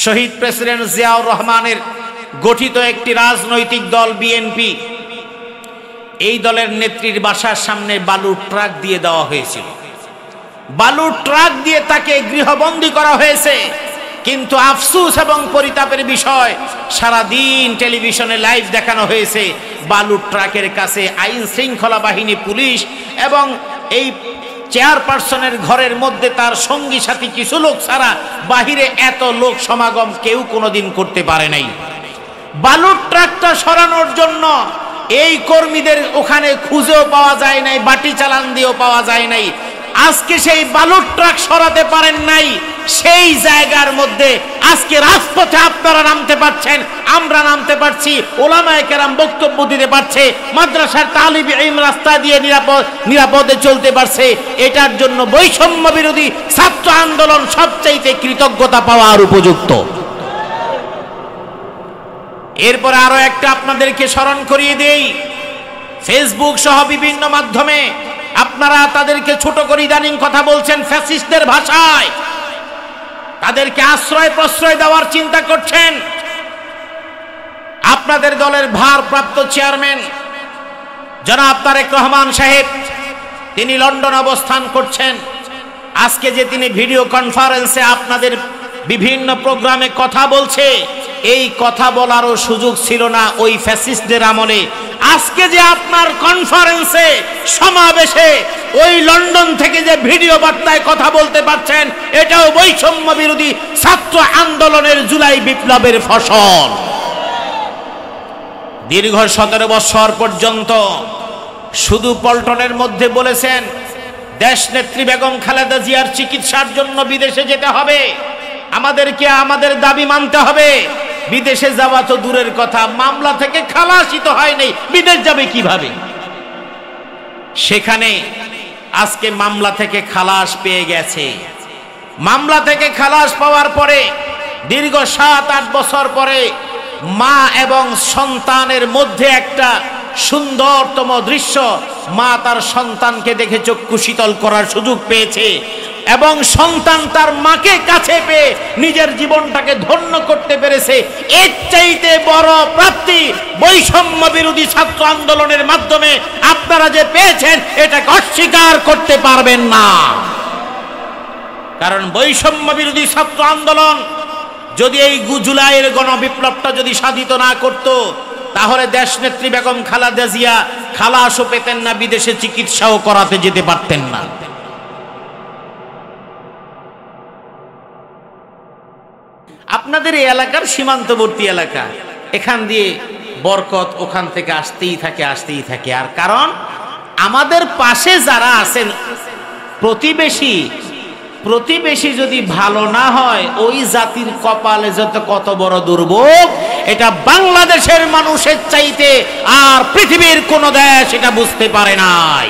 শহীদ president Ziaur রহমানের গঠিত একটি রাজনৈতিক দল বিএনপি, এই দলের নেত্রীর বাসার সামনে বালুর ট্রাক দিয়ে দেওয়া হয়েছিল। বালুর ট্রাক দিয়ে তাকে গৃহবন্দী করা হয়েছে। কিন্তু আফসোস এবং পরিতাপের বিষয়, সারাদিন টেলিভিশনে লাইভ দেখানো হয়েছে বালুর ট্রাকের কাছে আইন শৃঙ্খলা বাহিনী, পুলিশ এবং এই চেয়ারপারসনের ঘরের মধ্যে তার সঙ্গী সাথী কিছু লোক ছাড়া বাহিরে এত লোক সমাগম কেউ কোনোদিন করতে পারে নাই। বালুর ট্রাকটা সরানোর জন্য এই কর্মীদের ওখানে খুঁজেও পাওয়া যায় নাই, বাটি চালান দিয়েও পাওয়া যায় নাই। আজকে সেই বালুর ট্রাক সরাতে পারেন নাই, সেই জায়গার মধ্যে আজকে রাজপথে আপনারা নামতে পারছেন, আমরা নামতে পারছি, ওলামায়ে কেরাম বক্তব্য দিতে পারছে, মাদ্রাসার তালিব ইলম রাস্তা দিয়ে নিরাপদে চলতে পারছে। এটার জন্য বৈষম্য বিরোধী ছাত্র আন্দোলন সবচাইতে কৃতজ্ঞতা পাওয়ার উপযুক্ত। এরপরে আরো একটা আপনাদেরকে স্মরণ করিয়ে দেই, ফেসবুক সহ বিভিন্ন মাধ্যমে আপনারা তাদেরকে ছোট করে ইদানিং কথা বলছেন ফ্যাসিস্টদের ভাষায়, তাদেরকে আশ্রয় প্রশ্রয় দেওয়ার চিন্তা করছেন। আপনাদের দলের ভারপ্রাপ্ত চেয়ারম্যান জনাব তারেক রহমান সাহেব, তিনি লন্ডন অবস্থান করছেন। আজকে যে তিনি ভিডিও কনফারেন্সে আপনাদের বিভিন্ন প্রোগ্রামে কথা বলছে, এই কথা বলারও সুযোগ ছিল না ওই ফ্যাসিস্টদের আমলে। আজকে যে আপনার কনফারেন্সে, সমাবেশে ওই লন্ডন থেকে যে ভিডিও বার্তায় কথা বলতে পারছেন, এটাও বৈষম্য বিরোধী ছাত্র আন্দোলনের জুলাই বিপ্লবের ফসল। দীর্ঘ 17 বছর পর্যন্ত শুধু পল্টনের মধ্যে বলেছেন দেশ নেত্রী বেগম খালেদা জিয়ার চিকিৎসার জন্য বিদেশে যেতে হবে, আমাদেরকে আমাদের দাবি মানতে হবে। বিদেশে যাওয়া তো দূরের কথা, মামলা থেকে খালাসই তো হয় নাই, বিদেশ যাবে কিভাবে? সেখানে আজকে মামলা থেকে খালাস পেয়ে গেছে। মামলা থেকে খালাস পাওয়ার পরে দীর্ঘ 7-8 বছর পরে মা এবং সন্তানের মধ্যে একটা সুন্দরতম দৃশ্য, মা তার সন্তানকে দেখে চক্ষু শীতল করার সুযোগ পেয়েছে এবং সন্তান তার মাকে কাছে পেয়ে নিজের জীবনটাকে ধন্য করতে পেরেছে। এর চাইতে বড় প্রাপ্তি বৈষম্য বিরোধী ছাত্র আন্দোলনের মাধ্যমে আপনারা যে পেয়েছেন, এটাকে অস্বীকার করতে পারবেন না। কারণ বৈষম্য বিরোধী ছাত্র আন্দোলন যদি এই জুলাইয়ের গণবিপ্লবটা যদি সাধিত না করত, তাহলে দেশ নেত্রী বেগম খালেদা জিয়া খালাসও পেতেন না, বিদেশে চিকিৎসাও করাতে যেতে পারতেন না। আপনাদের এই এলাকার সীমান্তবর্তী এলাকা, এখান দিয়ে বরকত ওখান থেকে আসতেই থাকে। আর কারণ আমাদের পাশে যারা আছেন প্রতিবেশী যদি ভালো না হয়, ওই জাতির কপালে কত বড় দুর্ভোগ, এটা বাংলাদেশের মানুষের চাইতে আর পৃথিবীর কোন দেশ এটা বুঝতে পারে নাই।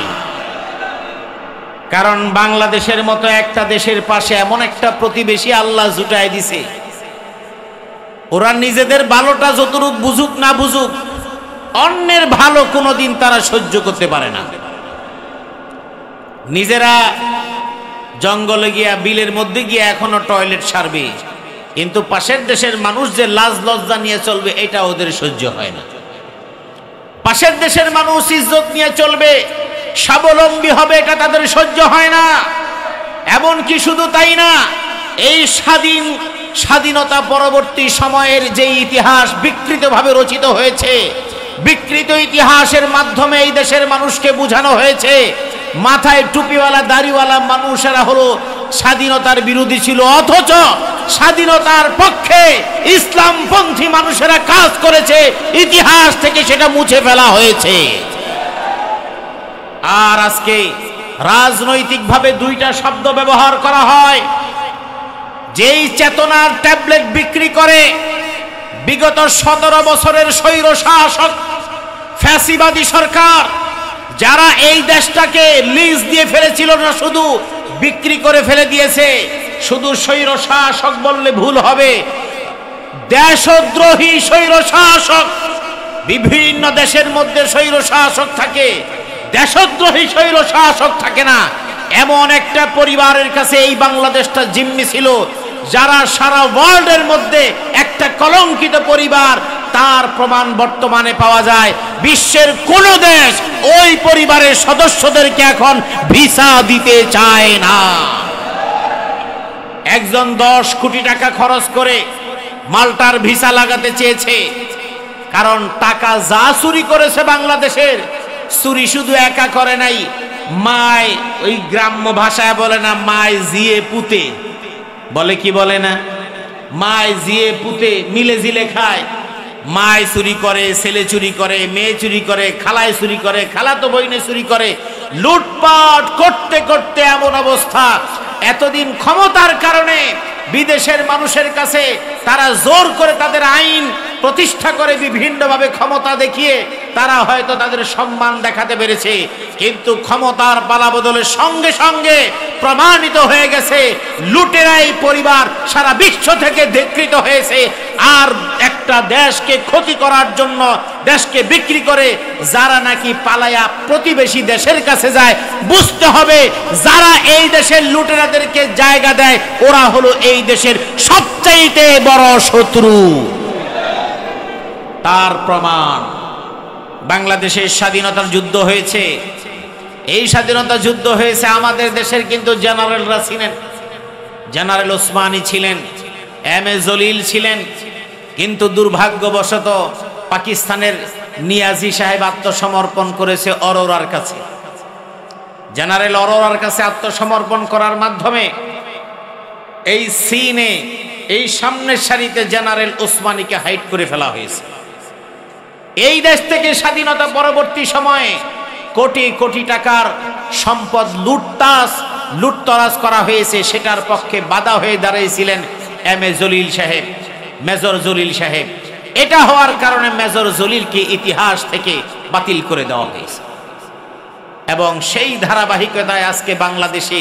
কারণ বাংলাদেশের মতো একটা দেশের পাশে এমন একটা প্রতিবেশী আল্লাহ জুটায় দিছে, ওরা নিজেদের ভালোটা যতটুক বুঝুক না বুঝুক, অন্যের ভালো কোনোদিন তারা সহ্য করতে পারে না। নিজেরা জঙ্গলে গিয়া, বিলের মধ্যে গিয়া এখনো টয়লেট সারবে, কিন্তু পাশের দেশের মানুষ যে লাজ লজ্জা নিয়ে চলবে, এটা ওদের সহ্য হয় না। পাশের দেশের মানুষ ইজ্জত নিয়ে চলবে, স্বাবলম্বী হবে, এটা তাদের সহ্য হয় না। এমনকি শুধু তাই না, এই স্বাধীনতা পরবর্তী সময়ের যে ইতিহাস বিকৃতভাবে রচিত হয়েছে, বিকৃত ইতিহাসের মাধ্যমে এই দেশের মানুষকে বোঝানো হয়েছে মাথায় টুপিওয়ালা দাড়িওয়ালা মানুষেরা হলো স্বাধীনতার বিরোধী ছিল, অথচ স্বাধীনতার পক্ষে ইসলামপন্থী মানুষেরা কাজ করেছে, ইতিহাস থেকে সেটা মুছে ফেলা হয়েছে। আর আজকে রাজনৈতিকভাবে দুইটা শব্দ ব্যবহার করা হয়। যেই চেতনার ট্যাবলেট বিক্রি করে বিগত 17 বছরের স্বৈর শাসক ফ্যাসিবাদী সরকার, যারা এই দেশটাকে লিজ দিয়ে ফেলেছিল না, শুধু বিক্রি করে ফেলে দিয়েছে। শুধু স্বৈর শাসক বললে ভুল হবে, দেশদ্রোহী স্বৈর শাসক। বিভিন্ন দেশের মধ্যে স্বৈর শাসক থাকে, দেশদ্রোহী স্বৈর শাসক থাকে না। এমন একটা পরিবারের কাছে এই বাংলাদেশটা জিম্মি ছিল, যারা সারা ওয়ার্ল্ডের মধ্যে একটা কলঙ্কিত পরিবার, তার প্রমাণ বর্তমানে পাওয়া যায়। বিশ্বের কোন দেশ ওই পরিবারের সদস্যদেরকে এখন ভিসা দিতে চায় না। একজন 10 কোটি টাকা খরচ করে মাল্টার ভিসা লাগাতে চেয়েছে, কারণ টাকা যা চুরি করেছে বাংলাদেশের, চুরি শুধু একা করে নাই, মায়, ওই গ্রাম্য ভাষায় বলে না, মায় জিয়ে পুতে বলে, কি বলে না, মায় জিয়ে পুতে মিলে জিলে খায়। মায় চুরি করে, ছেলে চুরি করে, মেয়ে চুরি করে, খালায় চুরি করে, খালাতো বইনে চুরি করে, লুটপাট করতে করতে এমন অবস্থা। এতদিন ক্ষমতার কারণে বিদেশের মানুষের কাছে তারা জোর করে তাদের আইন প্রতিষ্ঠা করে বিভিন্নভাবে ক্ষমতা দেখিয়ে তারা হয়তো তাদের সম্মান দেখাতে পেরেছে, কিন্তু ক্ষমতার পালাবদলের সঙ্গে সঙ্গে প্রমাণিত হয়ে গেছে লুটেরাই পরিবার সারা বিশ্ব থেকে ধিক্কৃত হয়েছে। আর একটা দেশকে ক্ষতি করার জন্য দেশকে বিক্রি করে যারা নাকি পালায়া প্রতিবেশী দেশের কাছে যায়, বুঝতে হবে যারা এই দেশের লুটেরাদেরকে জায়গা দেয় ওরা হলো এই দেশের সবচাইতে বড় শত্রু। তার প্রমাণ বাংলাদেশের স্বাধীনতার যুদ্ধ হয়েছে। এই স্বাধীনতা যুদ্ধ হয়েছে আমাদের দেশের কিন্তু জেনারেলরা ছিলেন। জেনারেল ওসমানী ছিলেন, এম এ জলিল ছিলেন, কিন্তু দুর্ভাগ্যবশত পাকিস্তানের নিয়াজি সাহেব আত্মসমর্পণ করেছে অরোরার কাছে। জেনারেল অরোরার কাছে আত্মসমর্পণ করার মাধ্যমে এই সিনে, এই সামনের সারিতে জেনারেল ওসমানীকে হাইড করে ফেলা হয়েছে। এই দেশ থেকে স্বাধীনতা পরবর্তী সময়ে কোটি কোটি টাকার সম্পদ লুটতরাজ করা হয়েছে, সেটার পক্ষে বাধা হয়ে দাঁড়িয়েছিলেন এম এ জলিল সাহেব, মেজর জলিল সাহেব। এটা হওয়ার কারণে মেজর জলিলকে ইতিহাস থেকে বাতিল করে দেওয়া হয়েছে। এবং সেই ধারাবাহিকতায় আজকে বাংলাদেশে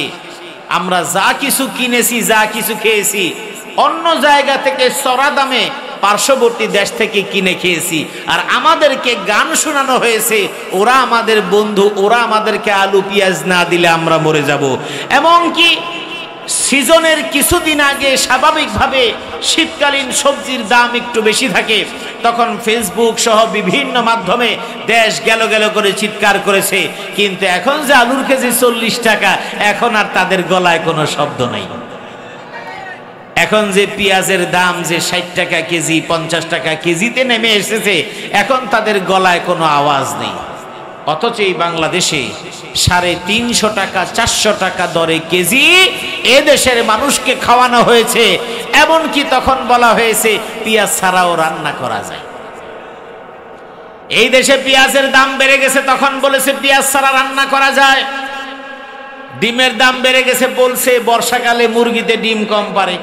আমরা যা কিছু কিনেছি, যা কিছু খেয়েছি, অন্য জায়গা থেকে চড়া দামে পার্শ্ববর্তী দেশ থেকে কিনে খেয়েছি। আর আমাদেরকে গান শোনানো হয়েছে ওরা আমাদের বন্ধু, ওরা আমাদেরকে আলু পেঁয়াজ না দিলে আমরা মরে যাব। এমনকি সিজনের কিছুদিন আগে স্বাভাবিকভাবে শীতকালীন সবজির দাম একটু বেশি থাকে, তখন ফেসবুক সহ বিভিন্ন মাধ্যমে দেশ গেল গেল করে চিৎকার করেছে, কিন্তু এখন যে আলুর কেজি 40 টাকা, এখন আর তাদের গলায় কোনো শব্দ নেই। এখন যে পেঁয়াজের দাম যে 60 টাকা কেজি, 50 টাকা কেজিতে নেমে এসেছে, এখন তাদের গলায় কোনো আওয়াজ নেই। অথচ এই বাংলাদেশে 350 টাকা 400 টাকা দরে কেজি এদেশের মানুষকে খাওয়ানো হয়েছে। এমনকি তখন বলা হয়েছে পেঁয়াজ ছাড়াও রান্না করা যায়। এই দেশে পেঁয়াজের দাম বেড়ে গেছে, তখন বলেছে পেঁয়াজ ছাড়া রান্না করা যায়। ডিমের দাম বেড়ে গেছে, বলছে বর্ষাকালে মুরগিতে ডিম কম পারে।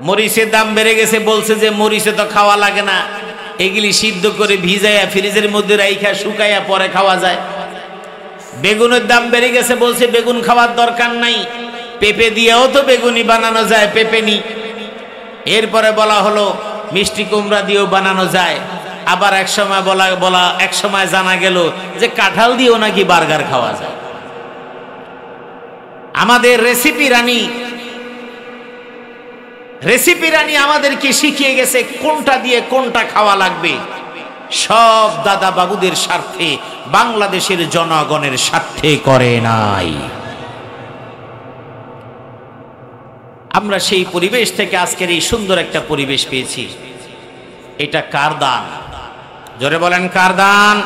মরিচের দাম বেড়ে গেছে, বলছে যে মরিচে তো খাওয়া লাগে না, এগুলি সিদ্ধ করে ভিজাইয়া ফ্রিজের মধ্যে রাইখা শুকাইয়া পরে খাওয়া যায়। বেগুনের দাম বেড়ে গেছে, বলছে বেগুন খাওয়ার দরকার নাই, পেঁপে দিয়েও তো বেগুনি বানানো যায়, পেঁপে নি। এরপরে বলা হলো মিষ্টি কুমড়া দিয়েও বানানো যায়। আবার এক সময় জানা গেল যে কাঁঠাল দিয়েও নাকি বার্গার খাওয়া যায়। আমাদের রেসিপি রানী আমাদেরকে শিখিয়ে গেছে কোনটা দিয়ে কোনটা খাওয়া লাগবে। সব দাদা বাবুদের স্বার্থে, বাংলাদেশের জনগণের স্বার্থে করে নাই। আমরা সেই পরিবেশ থেকে আজকের এই সুন্দর একটা পরিবেশ পেয়েছি। এটা কার দান? জোরে বলেন, কার দান?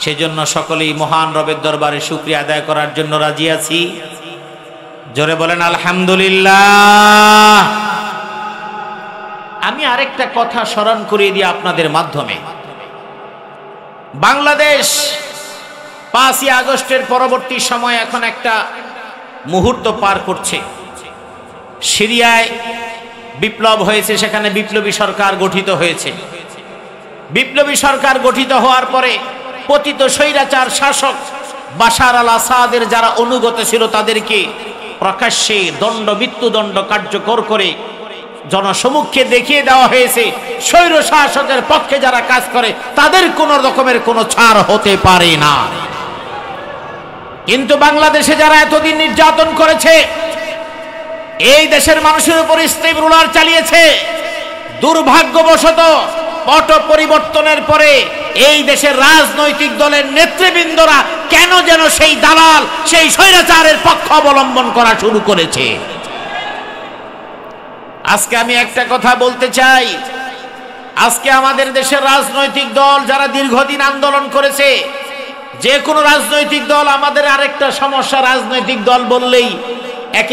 সেজন্য সকলেই মহান রবের দরবারে শুকরিয়া আদায় করার জন্য রাজি আছি। জোরে বলেন আলহামদুলিল্লাহ। আমি আরেকটা কথা স্মরণ করিয়ে দিই আপনাদের মাধ্যমে। বাংলাদেশ 5ই আগস্টের পরবর্তী সময় এখন একটা মুহূর্ত পার করছে। সিরিয়ায় বিপ্লব হয়েছে, সেখানে বিপ্লবী সরকার গঠিত হয়েছে। বিপ্লবী সরকার গঠিত হওয়ার পরে পতিত স্বৈরাচার শাসক বাশার আল আসাদের যারা অনুগত ছিল তাদেরকে প্রকাশ্যে মৃত্যুদণ্ড কার্যকর করে জনসমক্ষে দেখিয়ে দেওয়া হয়েছে স্বৈর শাসকের পক্ষে যারা কাজ করে তাদের কোনো রকমের কোনো ছাড় হতে পারে না। কিন্তু বাংলাদেশে যারা এতদিন নির্যাতন করেছে, এই দেশের মানুষের উপর স্টেপ রুলার চালিয়েছে। দুর্ভাগ্যবশত পট পরিবর্তনের পরে এই দেশের রাজনৈতিক দলের নেতৃবৃন্দরা কেন যেন সেই দালাল, সেই স্বৈরাচারের পক্ষ অবলম্বন করা শুরু করেছে। আজকে আমি একটা কথা বলতে চাই, আজকে আমাদের দেশের রাজনৈতিক দল যারা দীর্ঘদিন আন্দোলন করেছে, যে কোনো রাজনৈতিক দল, আমাদের আরেকটা সমস্যা, রাজনৈতিক দল বললেই এক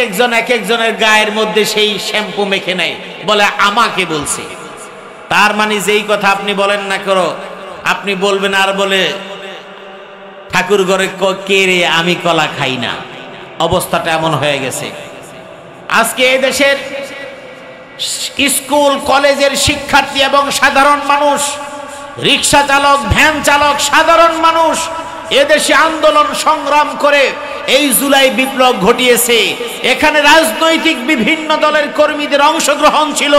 একজনের গায়ের মধ্যে সেই শ্যাম্পু মেখে নেয়, বলে আমাকে বলছে। তার মানে যেই কথা আপনি বলেন না করো, আপনি বলবেন আর বলে ঠাকুর ঘরে কে রে, আমি কলা খাই না। অবস্থাটা এমন হয়ে গেছে। আজকে এই দেশের স্কুল কলেজের শিক্ষার্থী এবং সাধারণ মানুষ, রিক্সা চালক, ভ্যান চালক, সাধারণ মানুষ এদেশে আন্দোলন সংগ্রাম করে এই জুলাই বিপ্লব ঘটিয়েছে। এখানে রাজনৈতিক বিভিন্ন দলের কর্মীদের অংশগ্রহণ ছিল,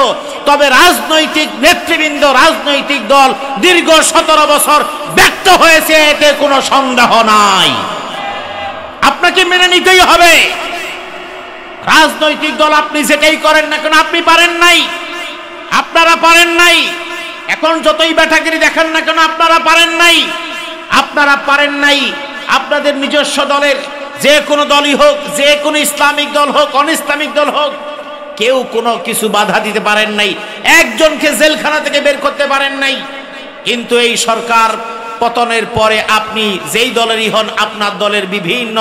তবে রাজনৈতিক নেতৃবৃন্দ, রাজনৈতিক দল দীর্ঘ 17 বছর ব্যর্থ হয়েছে, এতে কোনো সন্দেহ নাই। আপনাকে মেনে নিতেই হবে। রাজনৈতিক দল আপনি যেটাই করেন না কেন, আপনি পারেন নাই, আপনারা পারেন নাই। এখন যতই ব্যাটাগিরি দেখেন না কেন, আপনারা পারেন নাই, আপনারা পারেন নাই। আপনাদের নিজস্ব দলের যে কোনো দলই হোক, যে কোনো ইসলামিক দল হোক, অনইসলামিক দল হোক, কেউ কোনো কিছু বাধা দিতে পারেন নাই, একজনকে জেলখানা থেকে বের করতে পারেন নাই। কিন্তু এই সরকার পতনের পরে আপনি যেই দলেরই হন, আপনার দলের বিভিন্ন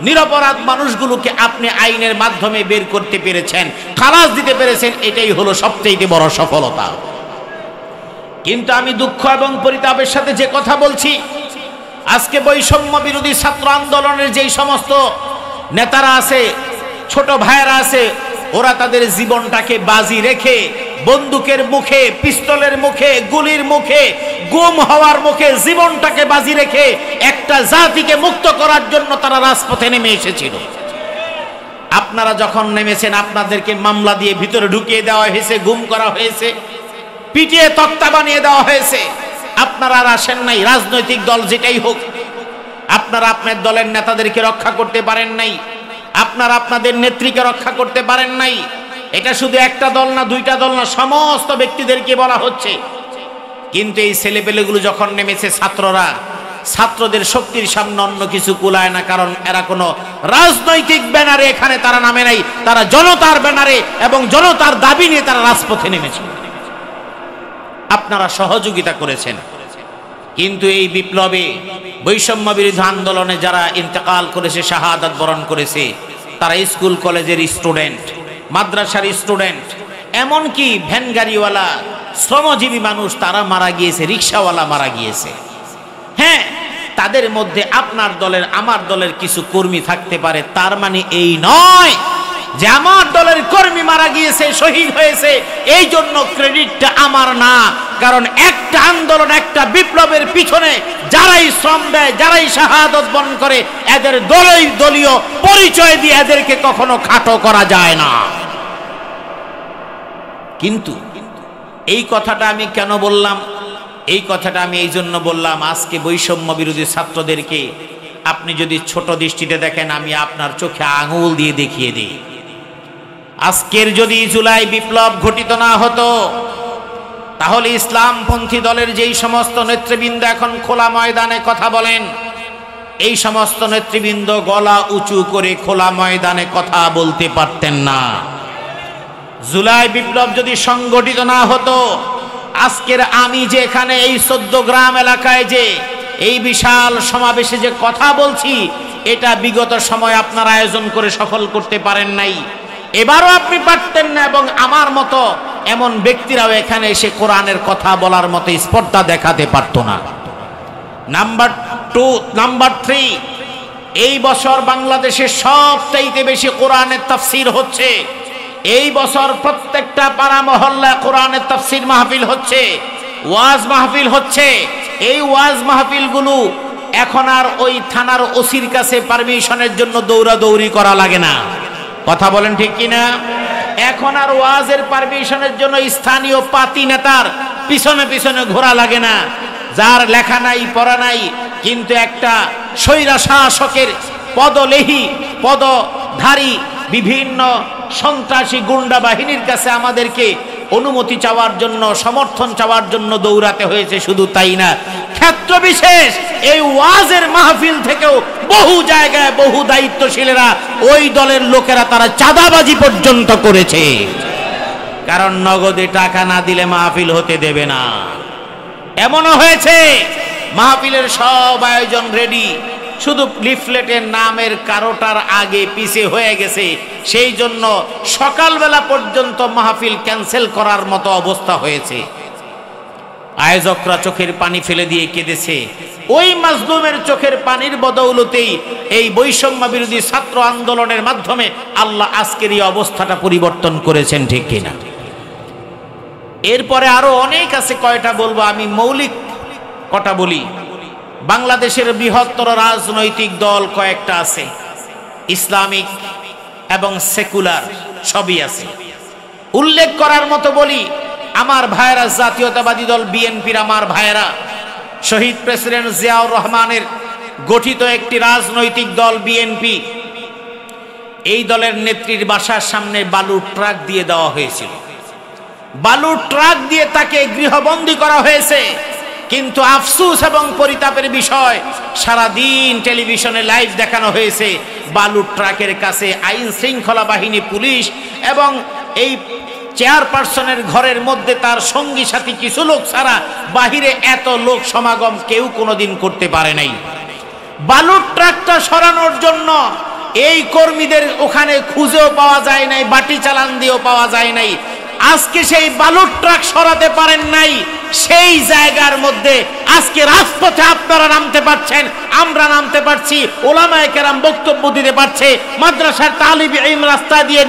নিরপরাধ মানুষগুলোকে আপনি আইনের মাধ্যমে বের করতে পেরেছেন, খালাস দিতে পেরেছেন। এটাই হলো সবচেয়ে বড় সফলতা। কিন্তু আমি দুঃখ এবং পরিতাপের সাথে যে কথা বলছি, আজকে বৈষম্য বিরোধী ছাত্র আন্দোলনের যেই সমস্ত নেতারা আছে, ছোট ভাইয়েরা আছে, ওরা তাদের জীবনটাকে বাজি রেখে বন্দুকের মুখে, পিস্তলের মুখে, গুলির মুখে, গুম হওয়ার মুখে জীবনটাকে বাজি রেখে একটা জাতিকে মুক্ত করার জন্য তারা রাজপথে নেমে এসেছিল। আপনারা যখন নেমেছেন, আপনাদেরকে মামলা দিয়ে ভিতরে ঢুকিয়ে দেওয়া হয়েছে, গুম করা হয়েছে, পিটিয়ে তক্তা বানিয়ে দেওয়া হয়েছে। আপনারা আর আসেন নাই। রাজনৈতিক দল যেটাই হোক, আপনারা আপনার দলের নেতাদেরকে রক্ষা করতে পারেন নাই, আপনারা আপনাদের নেত্রীকে রক্ষা করতে পারেন নাই। এটা শুধু একটা দল না, দুইটা দল না, সমস্ত ব্যক্তিদেরকে বলা হচ্ছে। কিন্তু এই ছেলেপেলেগুলো যখন নেমেছে, ছাত্ররা, ছাত্রদের শক্তির সামনে অন্য কিছু কুলায় না, কারণ এরা কোনো রাজনৈতিক ব্যানারে এখানে তারা নামে নাই, তারা জনতার ব্যানারে এবং জনতার দাবি নিয়ে তারা রাজপথে নেমেছে। আপনারা সহযোগিতা করেছেন। কিন্তু এই বিপ্লবে, বৈষম্য বিরোধী আন্দোলনে যারা ইন্তেকাল করেছে, শাহাদাত বরণ করেছে, তারা স্কুল কলেজের স্টুডেন্ট, মাদ্রাসার স্টুডেন্ট, এমনকি ভ্যান গাড়িওয়ালা, শ্রমজীবী মানুষ, তারা মারা গিয়েছে, রিক্সাওয়ালা মারা গিয়েছে। হ্যাঁ, তাদের মধ্যে আপনার দলের, আমার দলের কিছু কর্মী থাকতে পারে, তার মানে এই নয় যে আমার দলের কর্মী মারা গিয়েছে, শহীদ হয়েছে, এই জন্য ক্রেডিটটা আমার না। কারণ একটা আন্দোলন, একটা বিপ্লবের পিছনে যারাই শ্রম দেয়, যারাই শাহাদত বরণ করে, এদের দলীয় পরিচয় দিয়ে এদেরকে কখনো খাটো করা যায় না। কিন্তু এই কথাটা আমি কেন বললাম? এই কথাটা আমি এই জন্য বললাম, আজকে বৈষম্য বিরোধী ছাত্রদেরকে আপনি যদি ছোট দৃষ্টিতে দেখেন, আমি আপনার চোখে আঙুল দিয়ে দেখিয়ে দিই। আজকের যদি জুলাই বিপ্লব ঘটিত না হতো, তাহলে ইসলামপন্থী দলের যেই সমস্ত নেতৃবৃন্দ এখন খোলা ময়দানে কথা বলেন, এই সমস্ত নেতৃবৃন্দ গলা উঁচু করে খোলা ময়দানে কথা বলতে পারতেন না। জুলাই বিপ্লব যদি সংগঠিত না হতো, আজকের আমি যে এখানে এই 14 গ্রাম এলাকায় যে এই বিশাল সমাবেশে যে কথা বলছি, এটা বিগত সময় আপনারা আয়োজন করে সফল করতে পারেন নাই, এবারও আপনি পারতেন না। এবং আমার মতো এমন ব্যক্তিরাও এখানে এসে কোরআনের কথা বলার মতো স্পর্ধা দেখাতে পারত না। নাম্বার 3, এই বছর বাংলাদেশে সবচাইতে বেশি কোরআনের তাফসীর হচ্ছে। এই বছর প্রত্যেকটা পাড়া মহল্লা কোরআনের তাফসীর মাহফিল হচ্ছে, ওয়াজ মাহফিল হচ্ছে। এই ওয়াজ মাহফিলগুলো এখন আর ওই থানার ওসির কাছে পারমিশনের জন্য দৌড়াদৌড়ি করা লাগে না। কথা বলেন ঠিক কিনা? এখন আর ওয়াজের পারমিশনের জন্য স্থানীয় পাতি নেতার পিছনে পিছনে ঘোরা লাগে না, যার লেখা নাই পড়া নাই, কিন্তু একটা স্বৈরা শাসকের পদলেহী, পদধারী বিভিন্ন সন্ত্রাসী গুন্ডা বাহিনীর কাছে আমাদেরকে অনুমতি চাওয়ার জন্য, সমর্থন চাওয়ার জন্য দৌড়াতে হয়েছে। শুধু তাই না, ক্ষেত্র বিশেষ এই ওয়াজের মাহফিল থেকেও বহু জায়গায় বহু দায়িত্বশীলেরা, ওই দলের লোকেরা তারা চাঁদাবাজি পর্যন্ত করেছে। কারণ নগদে টাকা না দিলে মাহফিল হতে দেবে না। এমনও হয়েছে মাহফিলের সব আয়োজন রেডি, শুধু লিফলেটের নামের কারোটার আগে পিছে হয়ে গেছে, সেই জন্য সকালবেলা পর্যন্ত মাহফিল ক্যান্সেল করার মতো অবস্থা হয়েছে। আয়োজকরা চোখের পানি ফেলে দিয়ে কেঁদেছে। ওই মাজলুমের চোখের পানির বদৌলতেই এই বৈষম্য বিরোধী ছাত্র আন্দোলনের মাধ্যমে আল্লাহ আজকের এই অবস্থাটা পরিবর্তন করেছেন, ঠিক কিনা? এরপরে আরো অনেক আছে, কয়টা বলবো আমি, মৌলিক কটা বলি। বাংলাদেশের বৃহত্তর রাজনৈতিক দল কয়েকটা আছে, ইসলামিক এবং সেকুলার সবই আছে। উল্লেখ করার মতো বলি, আমার ভাইয়েরা জাতীয়তাবাদী দল বিএনপির আমার ভাইয়েরা, শহীদ প্রেসিডেন্ট জিয়াউর রহমানের গঠিত একটি রাজনৈতিক দল বিএনপি, এই দলের নেত্রীর বাসার সামনে বালুর ট্রাক দিয়ে দেওয়া হয়েছিল। বালুর ট্রাক দিয়ে তাকে গৃহবন্দী করা হয়েছে। কিন্তু আফসোস এবং পরিতাপের বিষয়, সারাদিন টেলিভিশনে লাইভ দেখানো হয়েছে বালুর ট্রাকের কাছে আইন শৃঙ্খলা বাহিনী, পুলিশ এবং এই চেয়ারপারসনের ঘরের মধ্যে তার সঙ্গী সাথী কিছু লোক ছাড়া বাহিরে এত লোক সমাগম কেউ কোনোদিন করতে পারে নাই। বালুর ট্রাকটা সরানোর জন্য এই কর্মীদের ওখানে খুঁজেও পাওয়া যায় নাই, বাটি চালান দিয়েও পাওয়া যায় নাই। আজকে সেই বালুর ট্রাক সরাতে পারেন নাই, সেই জায়গার মধ্যে আজকে রাজপথে আপনারা নামতে পারছেন, আমরা নামতে পারছি, ওলামায়ে কেরাম বক্তব্য দিতে পারছে, মাদ্রাসার তালিব ইলম রাস্তা দিয়ে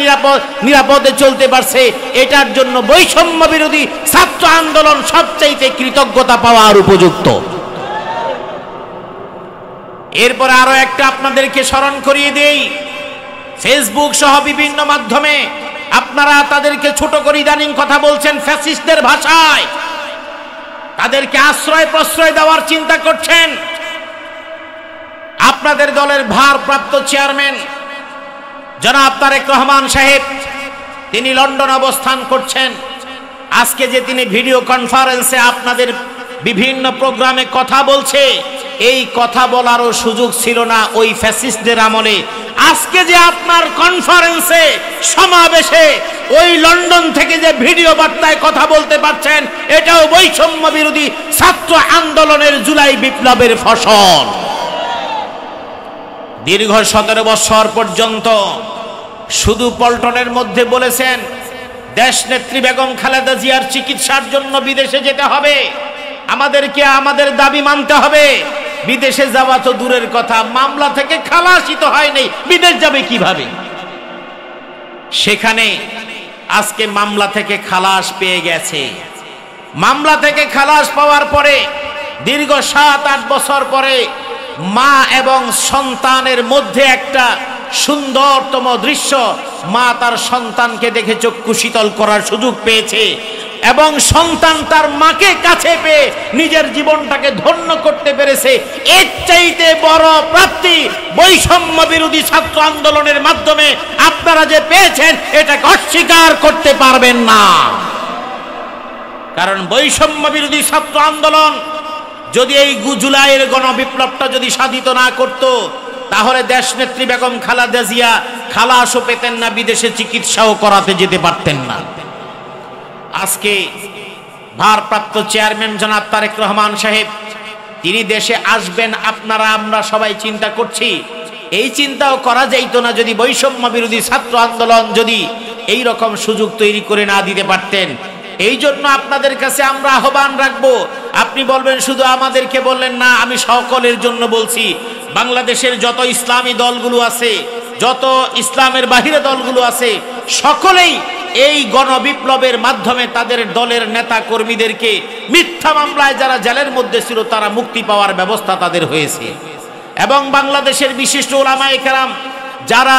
নিরাপদে চলতে পারছে। এটার জন্য বৈষম্য বিরোধী ছাত্র আন্দোলন সবচাইতে কৃতজ্ঞতা পাওয়ার উপযুক্ত। এরপর আরো একটা আপনাদেরকে স্মরণ করিয়ে দেই, ফেসবুক সহ বিভিন্ন মাধ্যমে আপনারা তাদেরকে ছোট করে ইদানিং কথা বলছেন ফ্যাসিস্টদের ভাষায়, তাদেরকে আশ্রয় প্রশ্রয় দেওয়ার চিন্তা করছেন। আপনাদের দলের ভারপ্রাপ্ত চেয়ারম্যান জনাব তারেক রহমান সাহেব, তিনি লন্ডন অবস্থান করছেন। আজকে যে তিনি ভিডিও কনফারেন্সে আপনাদের বিভিন্ন প্রোগ্রামে কথা বলছে, এই কথা বলারও সুযোগ ছিল না ওই ফ্যাসিস্টদের আমলে। আজকে যে আপনার কনফারেন্সে, সমাবেশে ওই লন্ডন থেকে যে ভিডিও বার্তায় কথা বলতে পারছেন, এটাও বৈষম্য বিরোধী ছাত্র আন্দোলনের জুলাই বিপ্লবের ফসল। দীর্ঘ 17 বছর পর্যন্ত শুধু পল্টনের মধ্যে বলেছেন দেশনেত্রী বেগম খালেদা জিয়ার চিকিৎসার জন্য বিদেশে যেতে হবে, আমাদেরকে আমাদের দাবি মানতে হবে। বিদেশে যাওয়া তো দূরের কথা, মামলা থেকে খালাসই তো হয় নাই, বিদেশ যাবে কিভাবে? সেখানে আজকে মামলা থেকে খালাস পেয়ে গেছে। মামলা থেকে খালাস পাওয়ার পরে দীর্ঘ 7-8 বছর পরে মা এবং সন্তানের মধ্যে একটা সুন্দরতম দৃশ্য, মা তার সন্তানকে দেখে চক্ষু শীতল করার সুযোগ পেয়েছে এবং সন্তান তার মাকে কাছে পেয়ে নিজের জীবনটাকে ধন্য করতে পেরেছে। এর চাইতে বড় প্রাপ্তি বৈষম্য বিরোধী ছাত্র আন্দোলনের মাধ্যমে আপনারা যে পেয়েছেন, এটাকে অস্বীকার করতে পারবেন না। কারণ বৈষম্য বিরোধী ছাত্র আন্দোলন যদি এই জুলাইয়ের গণবিপ্লবটা যদি সাধিত না করত, তাহলে দেশনেত্রী বেগম খালেদা জিয়া খালাসও পেতেন না, বিদেশে চিকিৎসাও করাতে যেতে পারতেন না। আজকে ভারপ্রাপ্ত চেয়ারম্যান জনাব তারেক রহমান সাহেব, তিনি দেশে আসবেন, আপনারা আমরা সবাই চিন্তা করছি। এই চিন্তাও করা যাইত না যদি বৈষম্য বিরোধী ছাত্র আন্দোলন যদি এই রকম সুযোগ তৈরি করে না দিতে পারতেন। এই জন্য আপনাদের কাছে আমরা আহ্বান রাখবো। আপনি বলবেন শুধু আমাদেরকে বললেন না, আমি সকলের জন্য বলছি। বাংলাদেশের যত ইসলামী দলগুলো আছে, যত ইসলামের বাহিরে দলগুলো আছে, সকলেই এই গণবিপ্লবের মাধ্যমে তাদের দলের নেতা কর্মীদেরকে মিথ্যা মামলায় যারা জেলের মধ্যে ছিল তারা মুক্তি পাওয়ার ব্যবস্থা তাদের হয়েছে। এবং বাংলাদেশের বিশিষ্ট ওলামায়ে কেরাম যারা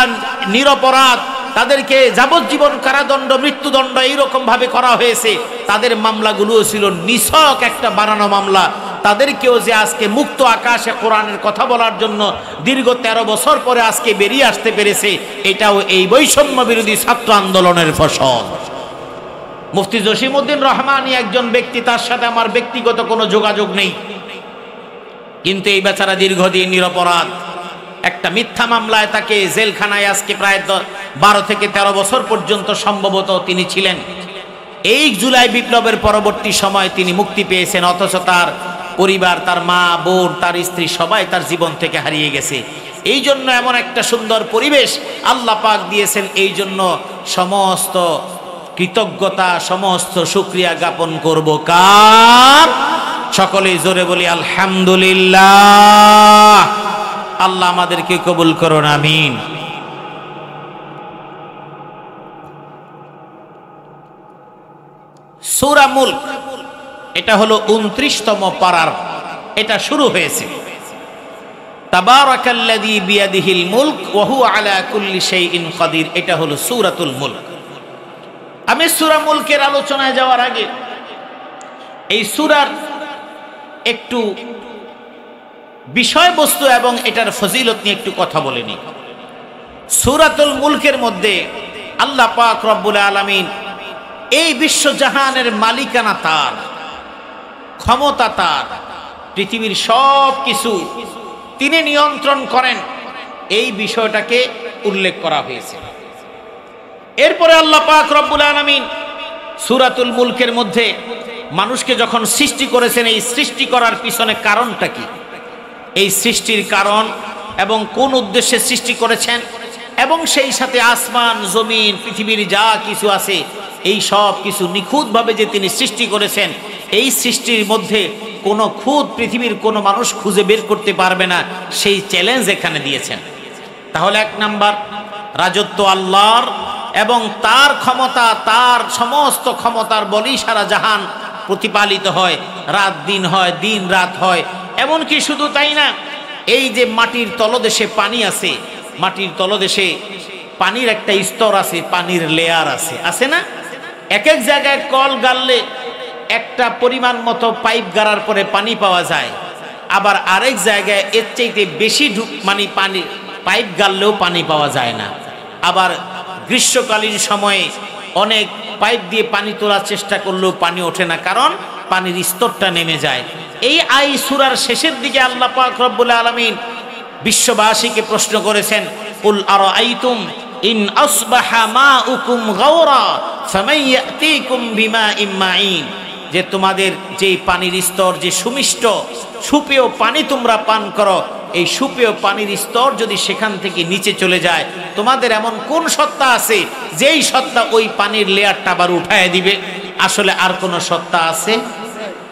নিরপরাধ, তাদেরকে যাবজ্জীবন কারাদণ্ড, মৃত্যুদণ্ড এইরকম ভাবে করা হয়েছে, তাদের মামলাগুলোও ছিল নিছক একটা বানানো মামলা। তাদেরকেও যে আজকে মুক্ত আকাশে কোরআনের কথা বলার জন্য দীর্ঘ 13 বছর পরে আজকে বেরিয়ে আসতে পেরেছে, এটাও এই বৈষম্য বিরোধী ছাত্র আন্দোলনের ফসল। মুফতি জসিমউদ্দিন রহমানী একজন ব্যক্তি, তার সাথে আমার ব্যক্তিগত কোনো যোগাযোগ নেই, কিন্তু এই বেচারা দীর্ঘদিন নিরপরাধ। একটা মিথ্যা মামলায় তাকে জেলখানায় আজকে প্রায় 12 থেকে 13 বছর পর্যন্ত সম্ভবত তিনি ছিলেন। এই জুলাই বিপ্লবের পরবর্তী সময় তিনি মুক্তি পেয়েছেন, অথচ তার পরিবার, তার মা, বোন, তার স্ত্রী সবাই তার জীবন থেকে হারিয়ে গেছে। এই জন্য এমন একটা সুন্দর পরিবেশ আল্লাহ পাক দিয়েছেন, এই জন্য সমস্ত কৃতজ্ঞতা, সমস্ত শুকরিয়া জ্ঞাপন করব কার? সকলেই জোরে বলি আলহামদুলিল্লাহ। আল্লাহ আমাদেরকে কবুল করুন, আমিন। সূরা মুলক, এটা হলো 29তম পারার, এটা শুরু হয়েছে তাবারাকাল্লাযী বিয়াদিহিল মুলক ওয়া হুয়া আলা কুল্লি শাইইন কাদির। এটা হলো সূরাতুল মুলক। আমি সূরা মুলকের আলোচনায় যাওয়ার আগে এই সূরার একটু বিষয়বস্তু এবং এটার ফজিলত নিয়ে একটু কথা বলে নিই। সূরাতুল মুলকের মধ্যে আল্লাহ পাক রব্বুল আলামিন এই বিশ্বজাহানের মালিকানা তার, ক্ষমতা তার, পৃথিবীর সব কিছু তিনি নিয়ন্ত্রণ করেন, এই বিষয়টাকে উল্লেখ করা হয়েছে। এরপরে আল্লাহ পাক রব্বুল আলামিন সূরাতুল মুলকের মধ্যে মানুষকে যখন সৃষ্টি করেছেন, এই সৃষ্টি করার পিছনে কারণটা কি, এই সৃষ্টির কারণ এবং কোন উদ্দেশ্যে সৃষ্টি করেছেন, এবং সেই সাথে আসমান, জমিন, পৃথিবীর যা কিছু আছে এই সব কিছু নিখুঁতভাবে যে তিনি সৃষ্টি করেছেন, এই সৃষ্টির মধ্যে কোনো খুঁত পৃথিবীর কোনো মানুষ খুঁজে বের করতে পারবে না, সেই চ্যালেঞ্জ এখানে দিয়েছেন। তাহলে 1 নাম্বার, রাজত্ব আল্লাহর এবং তার ক্ষমতা, তার সমস্ত ক্ষমতার বলেই সারা জাহান প্রতিপালিত হয়, রাত দিন হয়, দিন রাত হয়। এমনকি শুধু তাই না, এই যে মাটির তলদেশে পানি আছে, মাটির তলদেশে পানির একটা স্তর আছে, পানির লেয়ার আছে, আছে না? এক এক জায়গায় কল গাড়লে একটা পরিমাণ মতো পাইপ গাড়ার পরে পানি পাওয়া যায়, আবার আরেক জায়গায় এর চাইতে বেশি পানি পাইপ গাড়লেও পানি পাওয়া যায় না। আবার গ্রীষ্মকালীন সময়ে অনেক পাইপ দিয়ে পানি তোলার চেষ্টা করলেও পানি ওঠে না, কারণ পানির স্তরটা নেমে যায়। এই সূরার শেষের দিকে আল্লাহ পাক রব্বুল আলামিন বিশ্ববাসীকে প্রশ্ন করেছেন, কুল আরাআইতুম ইন আসবাহা মাউকুম গাওরা ফামান ইয়াতিকুম বিমাইন মাইন, যে তোমাদের যে পানির স্তর, যে সুমিষ্ট সুপেয় পানি তোমরা পান করো, এই সুপেয় পানির স্তর যদি সেখান থেকে নিচে চলে যায়, তোমাদের এমন কোন সত্তা আছে যেই সত্তা ওই পানির লেয়ারটা আবার উঠায় দিবে? আসলে আর কোন সত্তা আছে?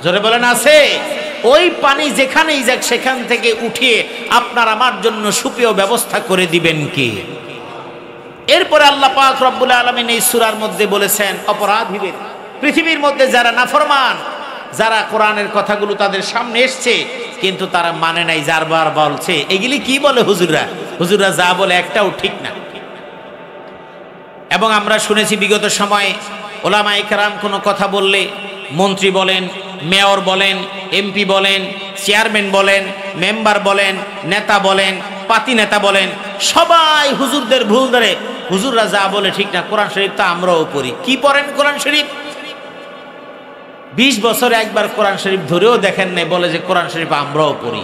জোরে বলেন, আছে? ওই পানি যেখানেই যাক সেখান থেকে উঠিয়ে আপনার আমার জন্য সুপেয় ব্যবস্থা করে দিবেন কে? এরপরে আল্লাহ পাক রব্বুল আলামিন এই সূরার মধ্যে বলেছেন, অপরাধীদের, পৃথিবীর মধ্যে যারা নাফরমান, যারা কোরআনের কথাগুলো তাদের সামনে এসছে কিন্তু তারা মানে নাই, যারবার বলছে এগুলি কি বলে হুজুররা যা বলে একটাও ঠিক না। এবং আমরা শুনেছি বিগত সময়ে ওলামায়ে কেরাম কোনো কথা বললে, মন্ত্রী বলেন, মেয়র বলেন, এমপি বলেন, চেয়ারম্যান বলেন, মেম্বার বলেন, নেতা বলেন, পাতি নেতা বলেন, সবাই হুজুরদের ভুল ধরে, হুজুররা যা বলে ঠিক না, কোরআন শরীফ তো আমরাও পড়ি। কি পড়েন কোরআন শরীফ? 20 বছরে একবার কোরআন শরীফ ধরেও দেখেন নাই, বলে যে কোরআন শরীফ আমরাও পড়ি।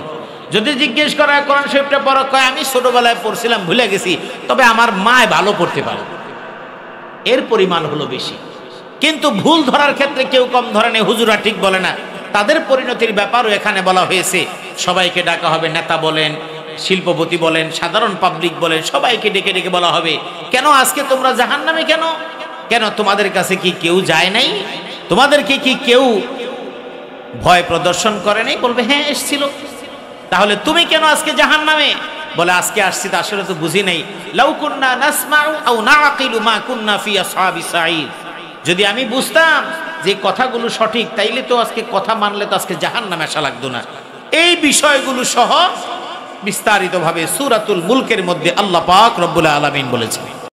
যদি জিজ্ঞেস করা হয় কোরআন শরীফটা পড়ো, কয় আমি ছোটবেলায় পড়ছিলাম, ভুলে গেছি, তবে আমার মায় ভালো পড়তে পারে। এর পরিমাণ হলো বেশি, কিন্তু ভুল ধরার ক্ষেত্রে কেউ কম ধরে নেই, হুজুরা ঠিক বলে না। তাদের পরিণতির ব্যাপারও এখানে বলা হয়েছে। সবাইকে ডাকা হবে, নেতা বলেন, শিল্পপতি বলেন, সাধারণ পাবলিক বলেন, সবাইকে ডেকে ডেকে বলা হবে, কেন আজকে তোমরা জাহান্নামে? কেন কেন তোমাদের কাছে কি কেউ যায় নাই? তোমাদেরকে কি কেউ ভয় প্রদর্শন করে নাই? বলবে হ্যাঁ এসেছিল। তাহলে তুমি কেন আজকে জাহান্নামে? বলে আজকে আসছি তো আসলে তো বুঝি নাই। লাউ কুন্না নাসমাউ আও নাআকিলু মা কুন্না ফি আসহাবিস সাঈদ, যদি আমি বুঝতাম যে কথাগুলো সঠিক, তাইলে তো আজকে কথা মানলে তো আজকে জাহান্নামে আসা লাগতো না। এই বিষয়গুলো সহ বিস্তারিতভাবে সূরাতুল মুলকের মধ্যে আল্লাহ পাক রব্বুল আলামিন বলেছেন।